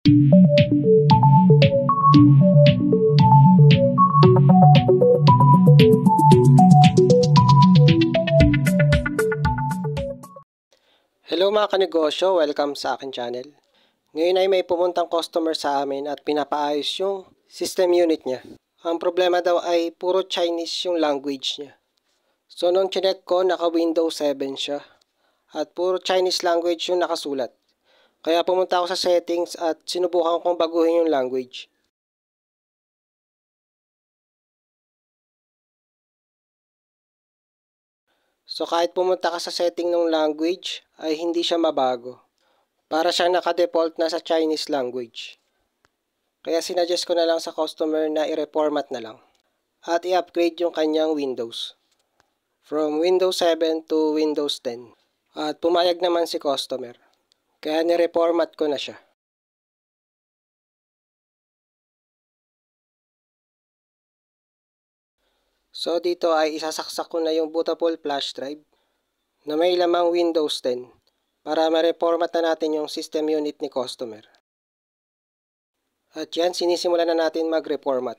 Hello mga kanegosyo, welcome sa akin channel. Ngayon ay may pumuntang customer sa amin at pinapaayos yung system unit niya. Ang problema daw ay puro Chinese yung language niya. So nung chinek ko, naka Windows 7 siya. At puro Chinese language yung nakasulat. Kaya pumunta ako sa settings at sinubukan kong baguhin yung language. So kahit pumunta ka sa setting ng language, ay hindi siya mabago. Para siyang naka-default na sa Chinese language. Kaya sinuggest ko na lang sa customer na i-reformat na lang. At i-upgrade yung kanyang Windows. From Windows 7 to Windows 10. At pumayag naman si customer. Kaya ni-reformat ko na siya. So dito ay isasaksak ko na yung bootable flash drive na may lamang Windows 10 para ma-reformat na natin yung system unit ni customer. At yan, sinisimulan na natin mag-reformat.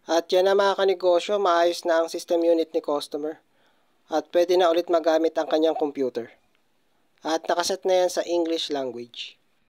At yan na mga kanegosyo, maayos na ang system unit ni customer. At pwede na ulit magamit ang kanyang computer. At nakaset na yan sa English language.